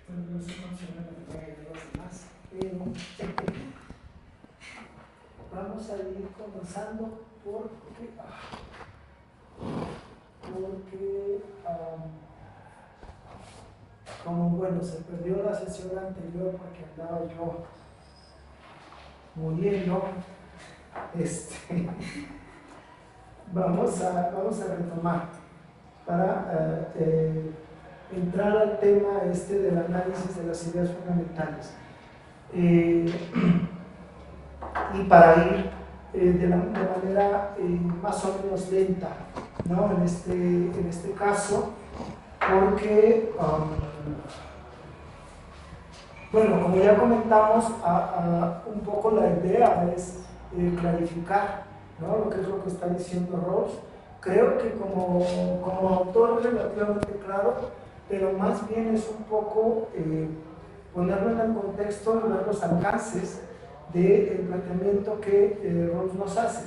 Bueno, no sé cómo se llama la de los demás, pero vamos a ir comenzando porque como bueno, se perdió la sesión anterior porque andaba yo muriendo, vamos a retomar para entrar al tema del análisis de las ideas fundamentales. Y para ir de manera más o menos lenta, ¿no? En este caso, porque, bueno, como ya comentamos, un poco la idea es clarificar, ¿no? Lo que está diciendo Rawls. Creo que como autor es relativamente claro, pero más bien es un poco ponerlo en el contexto de ver los alcances del planteamiento que Rawls nos hace.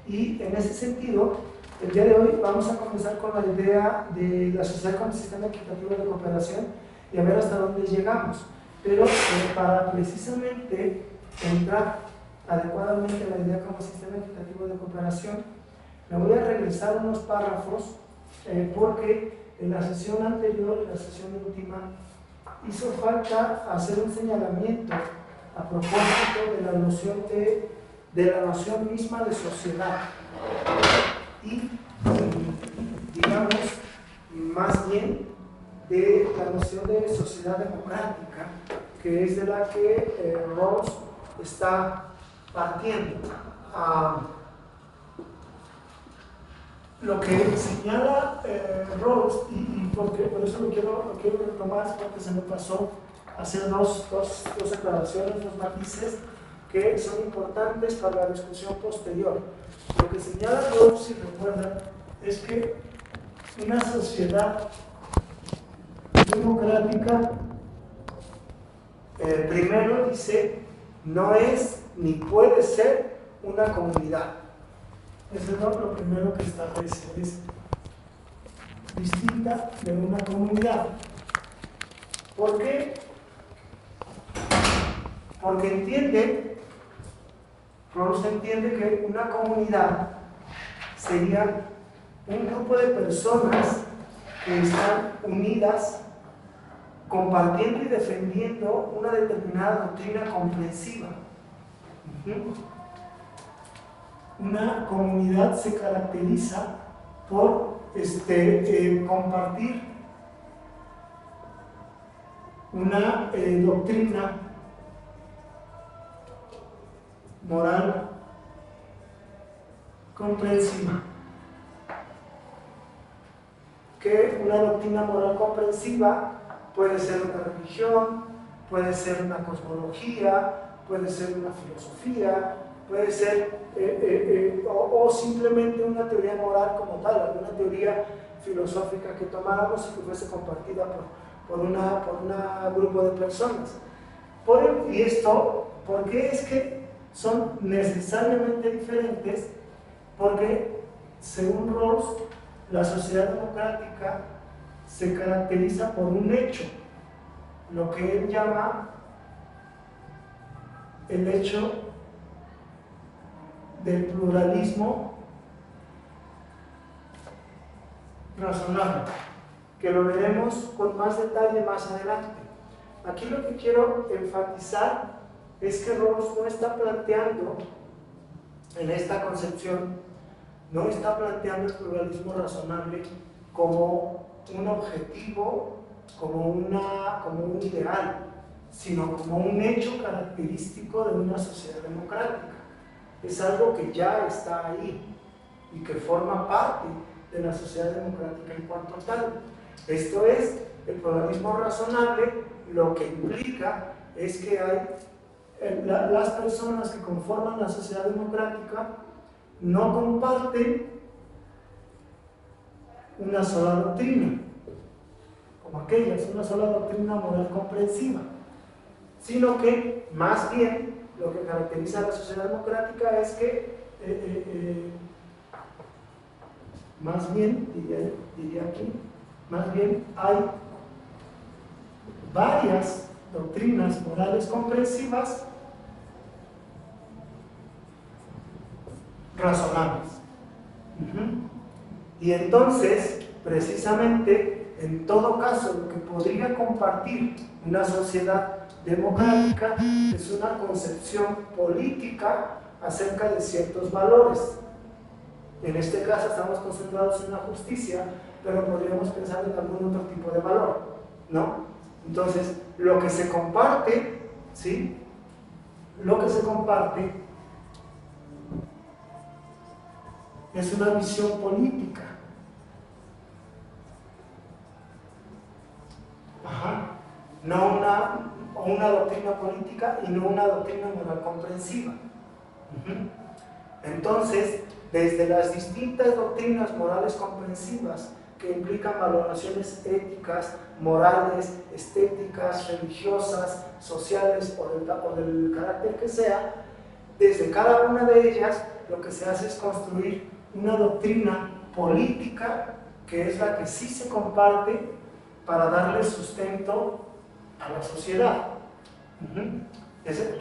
Y en ese sentido, el día de hoy vamos a comenzar con la idea de la sociedad como sistema equitativo de cooperación y a ver hasta dónde llegamos. Pero para precisamente entrar adecuadamente a la idea como sistema equitativo de cooperación, me voy a regresar unos párrafos porque en la sesión anterior, en la sesión última, hizo falta hacer un señalamiento a propósito de la noción misma de sociedad y, digamos, más bien de la noción de sociedad democrática, que es de la que Rawls está partiendo. Lo que señala Rawls, y por eso lo quiero retomar, porque se me pasó hacer dos aclaraciones, dos matices que son importantes para la discusión posterior. Lo que señala Rawls, si recuerdan, es que una sociedad democrática, primero dice, no es ni puede ser una comunidad. Eso es lo primero que establece, es distinta de una comunidad. ¿Por qué? Porque Rawls entiende que una comunidad sería un grupo de personas que están unidas, compartiendo y defendiendo una determinada doctrina comprensiva. Una comunidad se caracteriza por compartir una doctrina moral comprensiva. Que una doctrina moral comprensiva puede ser una religión, puede ser una cosmología, puede ser una filosofía, puede ser o simplemente una teoría moral como tal, alguna teoría filosófica que tomáramos y que fuese compartida por un grupo de personas. Y esto, ¿por qué es que son necesariamente diferentes? Porque, según Rawls, la sociedad democrática se caracteriza por un hecho, lo que él llama el hecho del pluralismo razonable, que lo veremos con más detalle más adelante. Aquí lo que quiero enfatizar es que Rawls no está planteando, en esta concepción, no está planteando el pluralismo razonable como un objetivo, como un ideal, sino como un hecho característico de una sociedad democrática. Es algo que ya está ahí y que forma parte de la sociedad democrática en cuanto tal. Esto es, el pluralismo razonable lo que implica es que hay las personas que conforman la sociedad democrática no comparten una sola doctrina, como aquellas, una sola doctrina moral comprensiva, sino que más bien lo que caracteriza a la sociedad democrática es que más bien, diría aquí, más bien hay varias doctrinas morales comprensivas razonables. Y entonces, precisamente, en todo caso, lo que podría compartir una sociedad democrática es una concepción política acerca de ciertos valores. En este caso estamos concentrados en la justicia, pero podríamos pensar en algún otro tipo de valor, ¿no? Entonces, lo que se comparte, ¿sí? Lo que se comparte es una visión política. No una doctrina política y no una doctrina moral comprensiva. Entonces, desde las distintas doctrinas morales comprensivas que implican valoraciones éticas, morales, estéticas, religiosas, sociales o del carácter que sea, desde cada una de ellas lo que se hace es construir una doctrina política que es la que sí se comparte para darle sustento a la sociedad.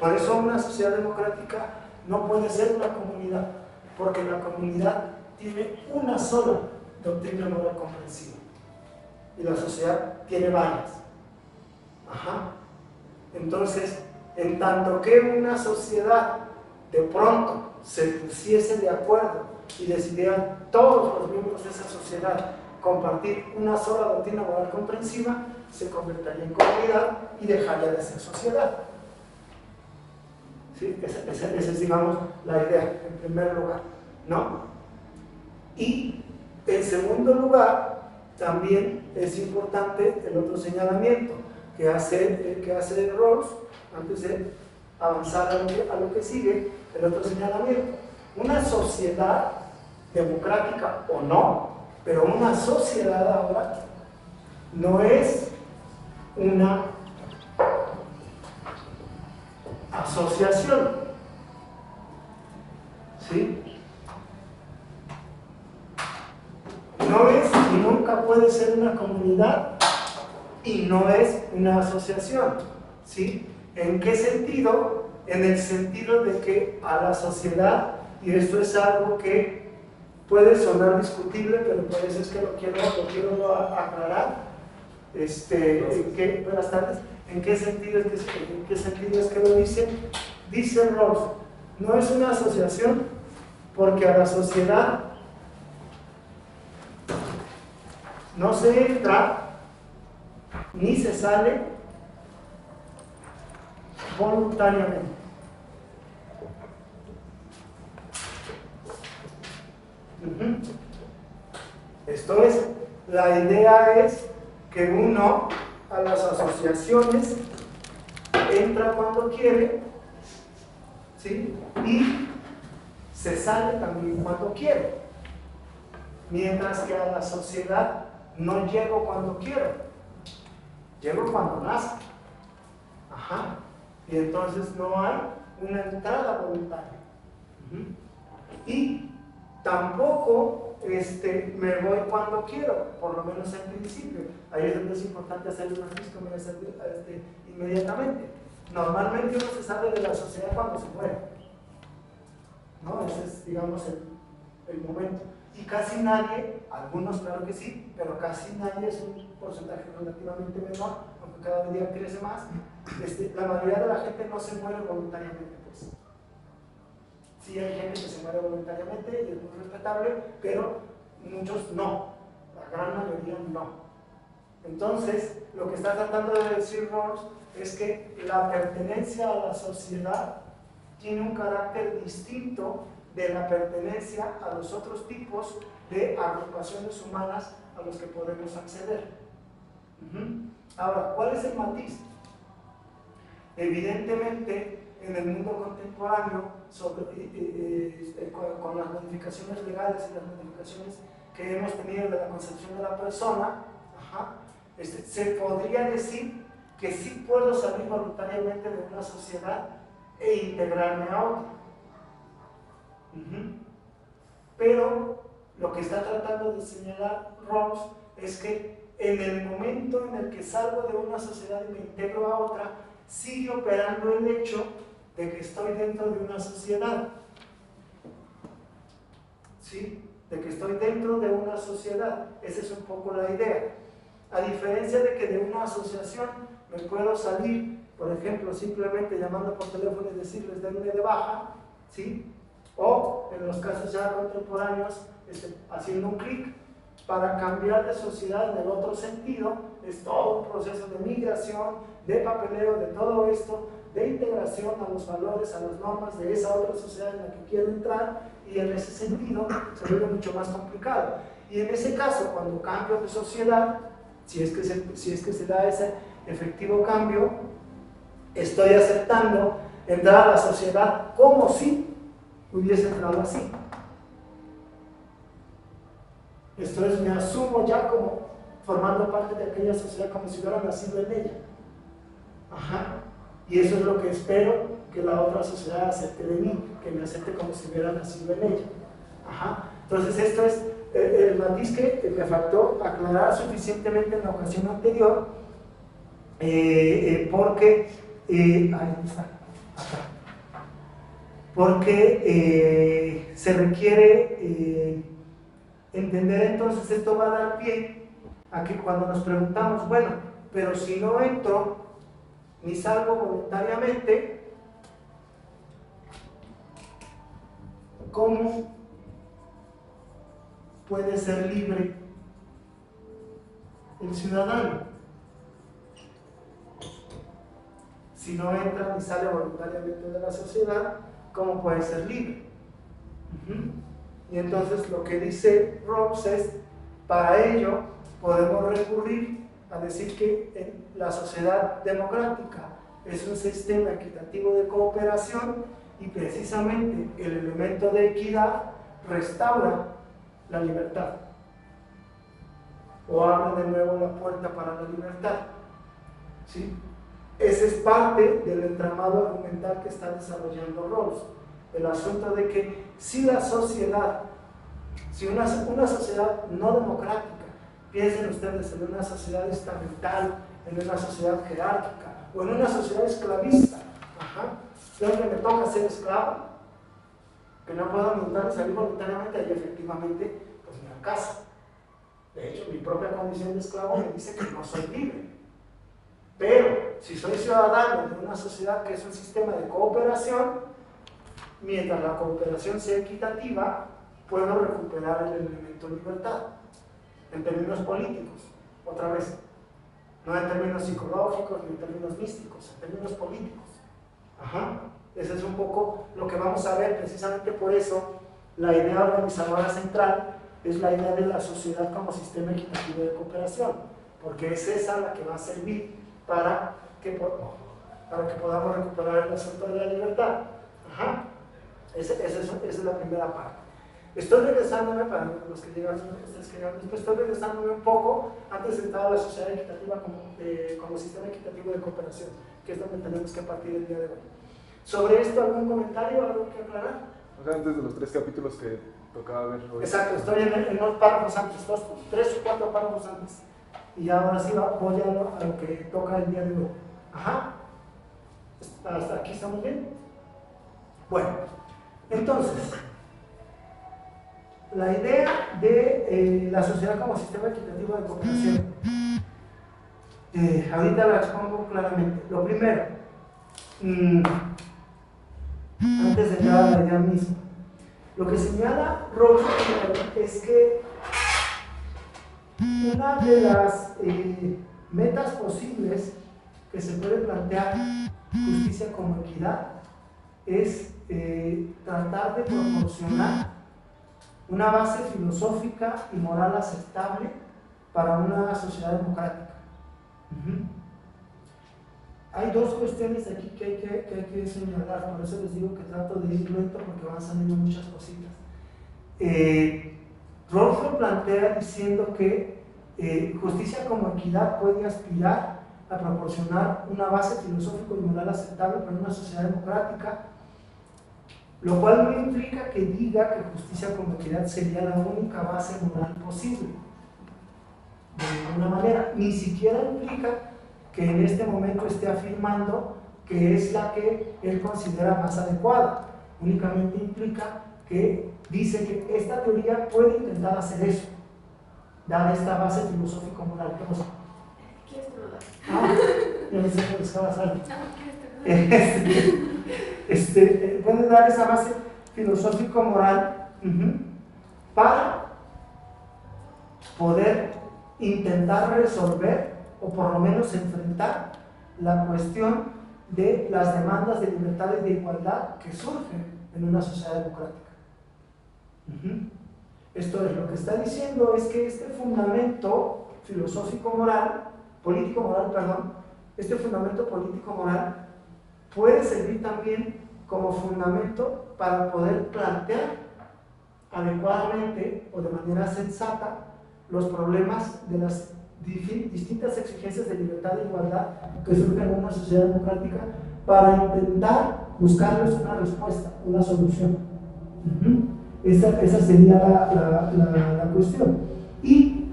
Por eso una sociedad democrática no puede ser una comunidad, porque la comunidad tiene una sola doctrina moral comprensiva y la sociedad tiene varias. Entonces, en tanto que una sociedad de pronto se pusiese de acuerdo y decidieran todos los miembros de esa sociedad compartir una sola doctrina moral comprensiva, se convertiría en comunidad y dejaría de ser sociedad. ¿Sí? Esa es, digamos, la idea, en primer lugar, ¿no? Y, en segundo lugar, también es importante el otro señalamiento que hace Rawls, antes de avanzar a lo que sigue, el otro señalamiento. Una sociedad democrática o no, pero una sociedad ahora no es una asociación, ¿sí? No es y nunca puede ser una comunidad y no es una asociación, ¿sí? ¿En qué sentido? En el sentido de que a la sociedad, y esto es algo que puede sonar discutible, pero por eso es que lo quiero aclarar. Buenas tardes. ¿En qué sentido es que lo dice? Dice Rawls, no es una asociación porque a la sociedad no se entra ni se sale voluntariamente. Esto es, la idea es que uno a las asociaciones entra cuando quiere, ¿sí? Y se sale también cuando quiere, mientras que a la sociedad no llego cuando quiero, llego cuando nazco. Y entonces no hay una entrada voluntaria. Y tampoco me voy cuando quiero, por lo menos en principio. Ahí es donde es importante hacer un registro inmediatamente. Normalmente uno se sale de la sociedad cuando se muere, ¿no? Ese es, digamos, el momento. Y casi nadie, algunos claro que sí, pero casi nadie, es un porcentaje relativamente menor, aunque cada día crece más. La mayoría de la gente no se muere voluntariamente, pues. Sí hay gente que se muere voluntariamente y es muy respetable, pero muchos no, la gran mayoría no. Entonces, lo que está tratando de decir Rawls es que la pertenencia a la sociedad tiene un carácter distinto de la pertenencia a los otros tipos de agrupaciones humanas a los que podemos acceder. Ahora, ¿cuál es el matiz? Evidentemente, en el mundo contemporáneo, con las modificaciones legales y las modificaciones que hemos tenido de la concepción de la persona, se podría decir que sí puedo salir voluntariamente de una sociedad e integrarme a otra. Pero lo que está tratando de señalar Rawls es que en el momento en el que salgo de una sociedad y me integro a otra, sigue operando el hecho de que estoy dentro de una sociedad. ¿Sí? De que estoy dentro de una sociedad. Esa es un poco la idea. A diferencia de que de una asociación me puedo salir, por ejemplo, simplemente llamando por teléfono y decirles denme de baja, ¿sí? O en los casos ya contemporáneos, haciendo un clic para cambiar de sociedad en el otro sentido. Es todo un proceso de migración, de papeleo, de todo esto, de integración a los valores, a las normas de esa otra sociedad en la que quiero entrar, y en ese sentido se vuelve mucho más complicado. Y en ese caso, cuando cambio de sociedad, si es que se da ese efectivo cambio, estoy aceptando entrar a la sociedad como si hubiese entrado así. Esto es, me asumo ya como formando parte de aquella sociedad como si hubiera nacido en ella. Ajá. Y eso es lo que espero que la otra sociedad acepte de mí, que me acepte como si hubiera nacido en ella. Ajá. Entonces esto es el matiz que me faltó aclarar suficientemente en la ocasión anterior, porque ahí está, acá. Porque se requiere entender. Entonces esto va a dar pie a que cuando nos preguntamos, bueno, pero si no entro ni salgo voluntariamente, ¿cómo puede ser libre el ciudadano? Si no entra ni sale voluntariamente de la sociedad, ¿cómo puede ser libre? Y entonces lo que dice Rawls es, para ello podemos recurrir a decir que la sociedad democrática es un sistema equitativo de cooperación, y precisamente el elemento de equidad restaura la libertad, o abre de nuevo la puerta para la libertad. ¿Sí? Ese es parte del entramado argumental que está desarrollando Rawls. El asunto de que si la sociedad, si una sociedad no democrática, piensen ustedes en una sociedad estamental, en una sociedad jerárquica, o en una sociedad esclavista, donde me toca ser esclavo, que no puedo entrar y salir voluntariamente, y efectivamente pues me acaso. De hecho, mi propia condición de esclavo me dice que no soy libre. Pero si soy ciudadano de una sociedad que es un sistema de cooperación, mientras la cooperación sea equitativa, puedo recuperar el elemento libertad, en términos políticos, otra vez, no en términos psicológicos ni en términos místicos, en términos políticos. Ajá. Ese es un poco lo que vamos a ver. Precisamente por eso la idea organizadora central es la idea de la sociedad como sistema equitativo de cooperación, porque es esa la que va a servir para que podamos recuperar el asunto de la libertad. Ajá. Esa es la primera parte. Estoy regresándome, para los que llegaron, estoy regresándome un poco antes de entrar a la sociedad equitativa como sistema equitativo de cooperación, que es donde tenemos que partir el día de hoy. Sobre esto, ¿algún comentario, algo que aclarar? O sea, antes de los 3 capítulos que tocaba ver hoy. Exacto, estoy en los párrafos antes, 3 o 4 párrafos antes. Y ahora sí voy a lo que toca el día de hoy. Ajá. ¿Hasta aquí estamos bien? Bueno, entonces, la idea de la sociedad como sistema equitativo de cooperación, ahorita la expongo claramente. Lo primero, antes de entrar a la idea misma, lo que señala Rawls es que una de las metas posibles que se puede plantear justicia como equidad es tratar de proporcionar una base filosófica y moral aceptable para una sociedad democrática. Hay dos cuestiones aquí que hay que señalar, por eso les digo que trato de ir lento porque van saliendo muchas cositas. Rawls lo plantea diciendo que justicia como equidad puede aspirar a proporcionar una base filosófica y moral aceptable para una sociedad democrática, lo cual no implica que diga que justicia como equidad sería la única base moral posible. de ninguna manera. Ni siquiera implica que en este momento esté afirmando que es la que él considera más adecuada. Únicamente implica que dice que esta teoría puede intentar hacer eso, dada esta base filosófico-moral que nos... ¿Quieres saludar? Ah, yo no sé qué buscaba salir. No, ¿quieres saludar? Puede dar esa base filosófico-moral para poder intentar resolver o por lo menos enfrentar la cuestión de las demandas de libertad y de igualdad que surgen en una sociedad democrática. Esto es, lo que está diciendo es que este fundamento filosófico-moral, político-moral, perdón, este fundamento político-moral puede servir también como fundamento para poder plantear adecuadamente o de manera sensata los problemas de las distintas exigencias de libertad e igualdad que surgen en una sociedad democrática para intentar buscarles una respuesta, una solución. Esa sería la cuestión. Y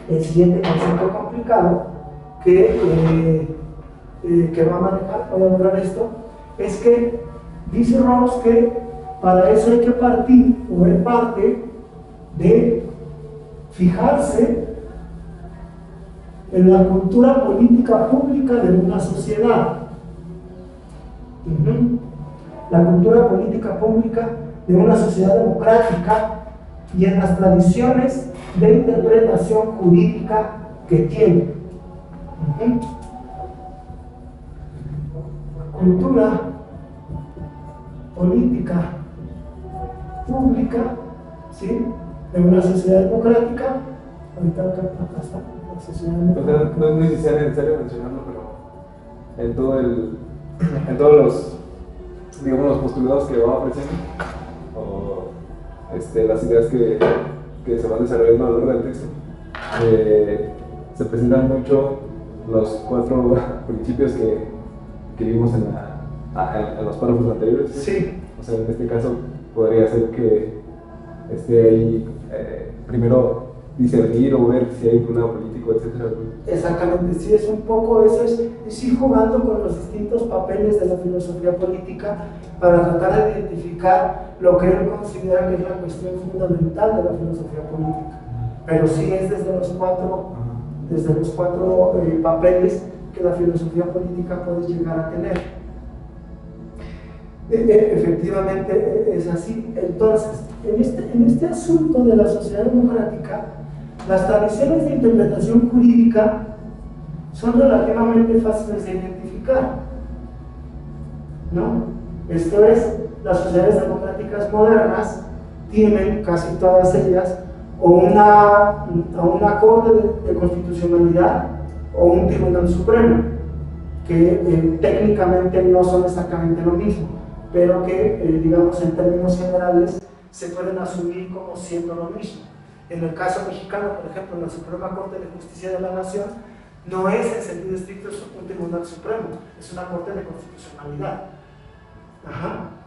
el siguiente concepto complicado que va a manejar, voy a borrar esto, es que dice Rawls que para eso hay que partir o ver parte de fijarse en la cultura política pública de una sociedad. La cultura política pública de una sociedad democrática y en las tradiciones de interpretación jurídica que tiene. Cultura política pública, ¿sí?, de una sociedad democrática. Ahorita acá está la sociedad democrática. No es necesario mencionarlo, pero en todos los, digamos, los postulados que va ofreciendo, o las ideas que se van desarrollando a lo largo del texto, se presentan mucho los 4 principios que vimos en los párrafos anteriores. Sí. O sea, en este caso podría ser que esté ahí primero discernir o ver si hay un problema político, etcétera. Exactamente, sí, es un poco eso, es ir jugando con los distintos papeles de la filosofía política para tratar de identificar lo que él considera que es la cuestión fundamental de la filosofía política. Pero sí es desde los cuatro papeles que la filosofía política puede llegar a tener. Efectivamente es así. Entonces, en este asunto de la sociedad democrática, las tradiciones de interpretación jurídica son relativamente fáciles de identificar, ¿no? Esto es, las sociedades democráticas modernas tienen, casi todas ellas, o una Corte de Constitucionalidad o un Tribunal Supremo, que técnicamente no son exactamente lo mismo, pero que, digamos, en términos generales, se pueden asumir como siendo lo mismo. En el caso mexicano, por ejemplo, la Suprema Corte de Justicia de la Nación no es en sentido estricto un Tribunal Supremo, es una Corte de Constitucionalidad.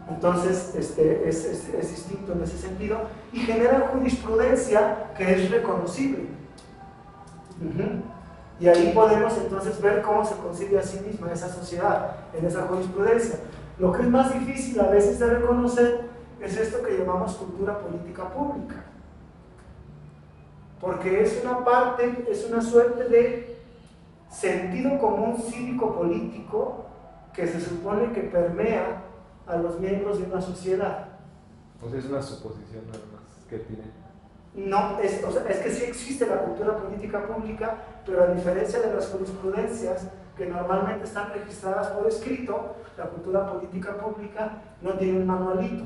Entonces, es distinto en ese sentido y genera jurisprudencia que es reconocible. Y ahí podemos entonces ver cómo se concibe a sí misma esa sociedad en esa jurisprudencia. Lo que es más difícil a veces de reconocer es esto que llamamos cultura política pública, porque es una parte, es una suerte de sentido común cívico-político que se supone que permea a los miembros de una sociedad. O sea, es una suposición nada más que tiene. No, es que sí existe la cultura política pública, pero a diferencia de las jurisprudencias que normalmente están registradas por escrito, la cultura política pública no tiene un manualito.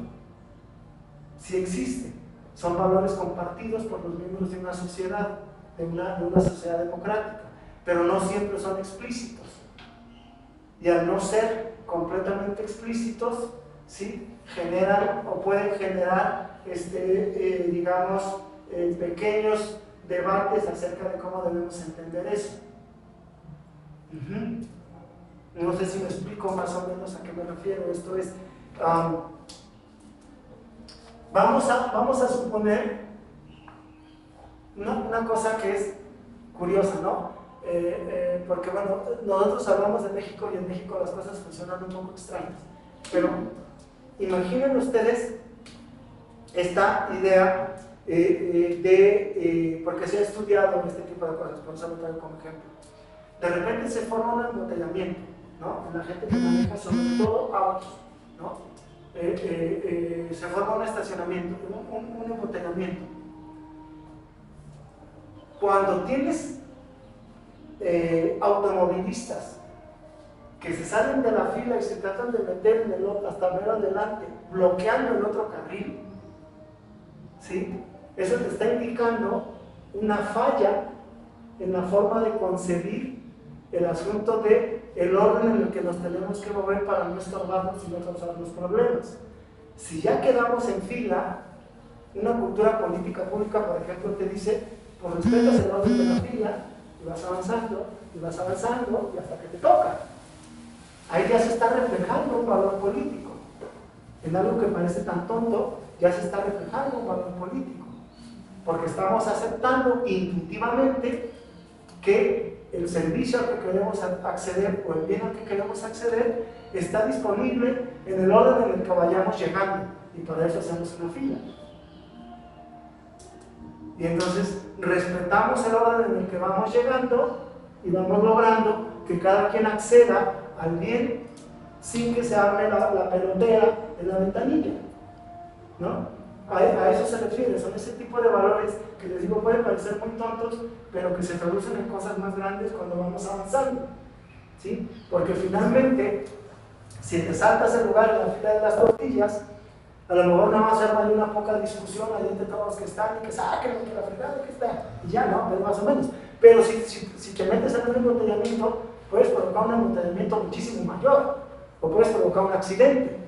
Sí existe. Son valores compartidos por los miembros de una sociedad, de una sociedad democrática, pero no siempre son explícitos. Y al no ser completamente explícitos, ¿sí?, generan o pueden generar, digamos, pequeños debates acerca de cómo debemos entender eso. No sé si me explico más o menos a qué me refiero. Esto es, vamos a suponer una cosa que es curiosa, ¿no? Porque bueno, nosotros hablamos de México y en México las cosas funcionan un poco extrañas, pero imaginen ustedes esta idea porque se ha estudiado este tipo de cosas, por eso lo traigo como ejemplo. De repente se forma un embotellamiento, ¿no? En la gente que maneja sobre todo autos, ¿no? Se forma un estacionamiento, un embotellamiento. Cuando tienes automovilistas que se salen de la fila y se tratan de meter en el otro, hasta ver adelante, bloqueando el otro carril, ¿sí? Eso te está indicando una falla en la forma de concebir el asunto del orden en el que nos tenemos que mover para no estorbarnos y no causarnos problemas. Si ya quedamos en fila, una cultura política pública, por ejemplo, te dice, pues respetas el orden de la fila y vas avanzando y hasta que te toca. Ahí ya se está reflejando un valor político. En algo que parece tan tonto, ya se está reflejando un valor político. Porque estamos aceptando intuitivamente que el servicio al que queremos acceder o el bien al que queremos acceder está disponible en el orden en el que vayamos llegando. Y para eso hacemos una fila. Y entonces respetamos el orden en el que vamos llegando y vamos logrando que cada quien acceda al bien sin que se arme la pelotera en la ventanilla, ¿no? A eso se refiere, son ese tipo de valores que les digo pueden parecer muy tontos, pero que se traducen en cosas más grandes cuando vamos avanzando, ¿sí? Porque finalmente, si te saltas el lugar en la fila de las tortillas, a lo mejor nada más se arma una poca discusión ahí entre todos los que están y que saquen que la fregada que está, y ya, ¿no? Pero más o menos. Pero si te metes en un embotellamiento, puedes provocar un embotellamiento muchísimo mayor, o puedes provocar un accidente.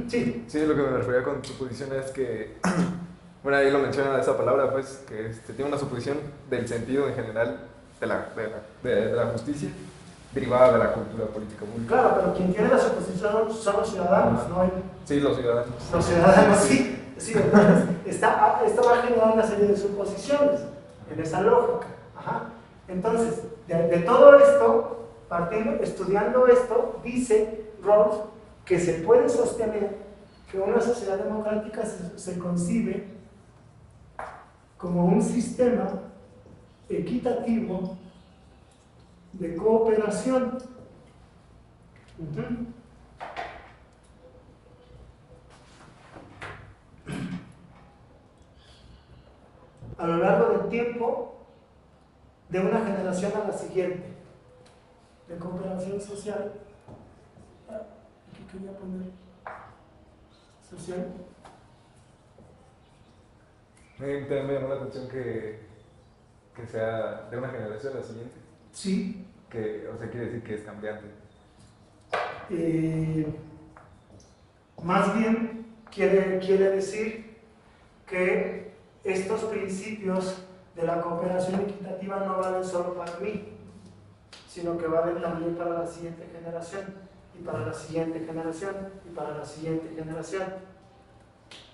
Sí. Sí, lo que me refería con suposición es que, bueno, ahí lo menciona esa palabra, pues, que tiene una suposición del sentido en general de la justicia, derivada de la cultura política pública. Claro, pero quien tiene la suposición son los ciudadanos, ¿no? Sí, los ciudadanos. Los ciudadanos, sí. Entonces, esto va a generar una serie de suposiciones en esa lógica. Ajá. Entonces, de todo esto, estudiando esto, dice Rawls que se puede sostener que una sociedad democrática se concibe como un sistema equitativo de cooperación. A lo largo del tiempo, de una generación a la siguiente, de cooperación social. Aquí quería poner social. También me llamó la atención que sea de una generación a la siguiente. Sí. O sea, quiere decir que es cambiante. Más bien quiere decir que estos principios de la cooperación equitativa no valen solo para mí, sino que valen también para la siguiente generación, y para la siguiente generación, y para la siguiente generación.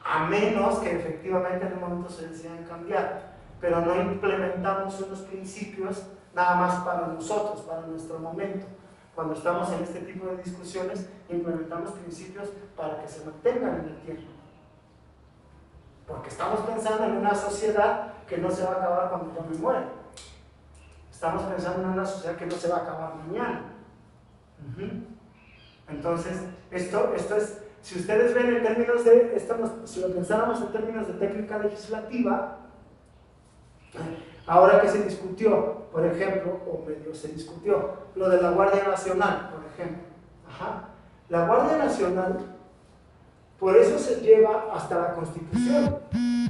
A menos que efectivamente en un momento se decidan cambiar, pero no implementamos unos principios nada más para nosotros, para nuestro momento. Cuando estamos en este tipo de discusiones, implementamos principios para que se mantengan en el tiempo. Porque estamos pensando en una sociedad que no se va a acabar cuando yo me muera. Estamos pensando en una sociedad que no se va a acabar mañana. Entonces, esto es, si ustedes ven en términos de, si lo pensáramos en términos de técnica legislativa, ahora que se discutió, por ejemplo, o medio se discutió, lo de la Guardia Nacional, por ejemplo. La Guardia Nacional, por eso se lleva hasta la Constitución,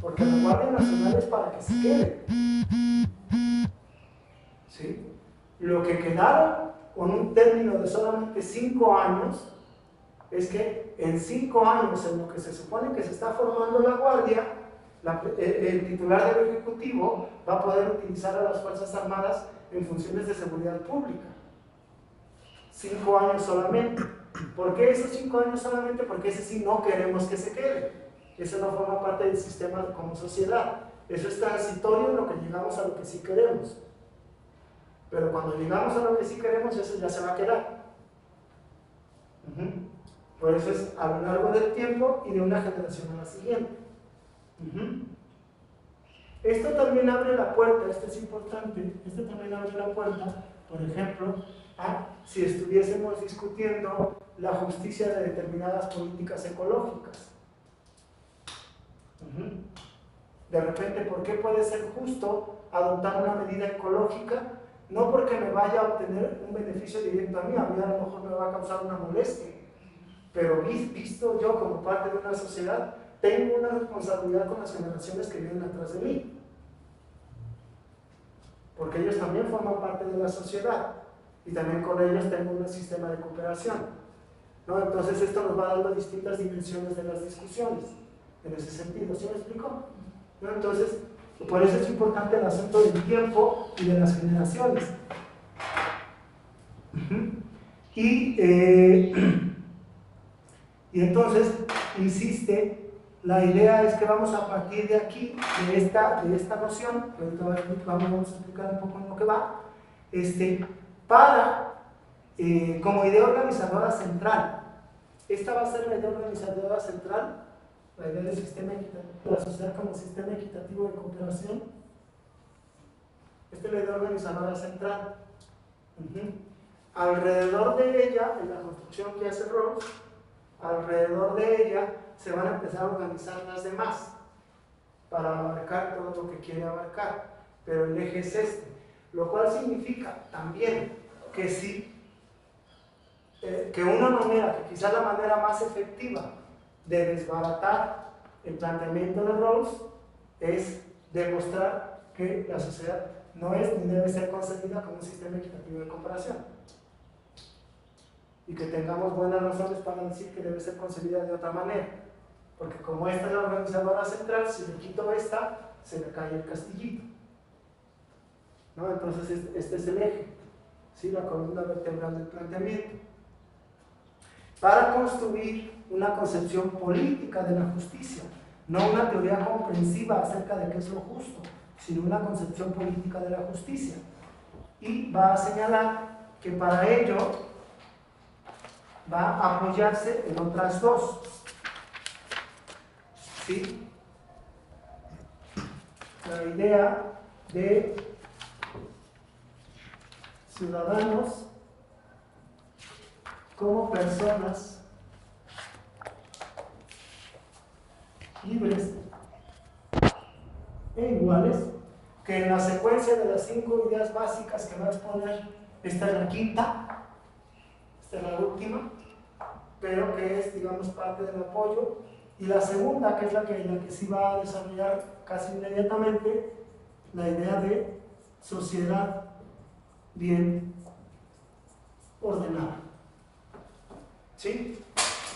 porque la Guardia Nacional es para que se quede. ¿Sí? Lo que quedaron con un término de solamente 5 años es que en 5 años, en lo que se supone que se está formando la Guardia, el titular del Ejecutivo va a poder utilizar a las Fuerzas Armadas en funciones de seguridad pública. 5 años solamente. ¿Por qué esos 5 años solamente? Porque ese sí no queremos que se quede. Eso no forma parte del sistema como sociedad. Eso es transitorio en lo que llegamos a lo que sí queremos. Pero cuando llegamos a lo que sí queremos, eso ya se va a quedar. Por eso es a lo largo del tiempo y de una generación a la siguiente. Esto también abre la puerta, esto es importante, esto también abre la puerta, por ejemplo, a si estuviésemos discutiendo la justicia de determinadas políticas ecológicas. De repente, ¿por qué puede ser justo adoptar una medida ecológica? No porque me vaya a obtener un beneficio directo a mí a lo mejor me va a causar una molestia, pero visto yo como parte de una sociedad, tengo una responsabilidad con las generaciones que vienen atrás de mí, porque ellos también forman parte de la sociedad y también con ellos tengo un sistema de cooperación, ¿no? Entonces esto nos va dando distintas dimensiones de las discusiones en ese sentido, ¿sí me explico? ¿No? Entonces, por eso es importante el asunto del tiempo y de las generaciones. Y entonces, insiste, la idea es que vamos a partir de aquí, de esta noción, que ahorita vamos a explicar un poco en lo que va, para, como idea organizadora central. Esta va a ser la idea organizadora central, la idea del sistema equitativo, la sociedad como sistema equitativo de cooperación. Esta es la idea organizadora central. Alrededor de ella, en la construcción que hace Rawls, alrededor de ella se van a empezar a organizar las demás para abarcar todo lo que quiere abarcar, pero el eje es este, lo cual significa también que si que una manera, que quizás la manera más efectiva de desbaratar el planteamiento de Rawls es demostrar que la sociedad no es ni debe ser concebida como un sistema equitativo de cooperación, y que tengamos buenas razones para decir que debe ser concebida de otra manera, porque como esta es la organizadora central, si le quito esta, se le cae el castillito, ¿no? Entonces este es el eje, ¿sí? La columna vertebral del planteamiento, para construir una concepción política de la justicia, no una teoría comprensiva acerca de qué es lo justo, sino una concepción política de la justicia. Y va a señalar que para ello va a apoyarse en otras dos, ¿sí? La idea de ciudadanos como personas libres e iguales, que en la secuencia de las 5 ideas básicas que va a exponer, esta es la quinta, esta es la última, pero que es, digamos, parte del apoyo, y la segunda, que es la que sí va a desarrollar casi inmediatamente, la idea de sociedad bien ordenada. ¿Sí?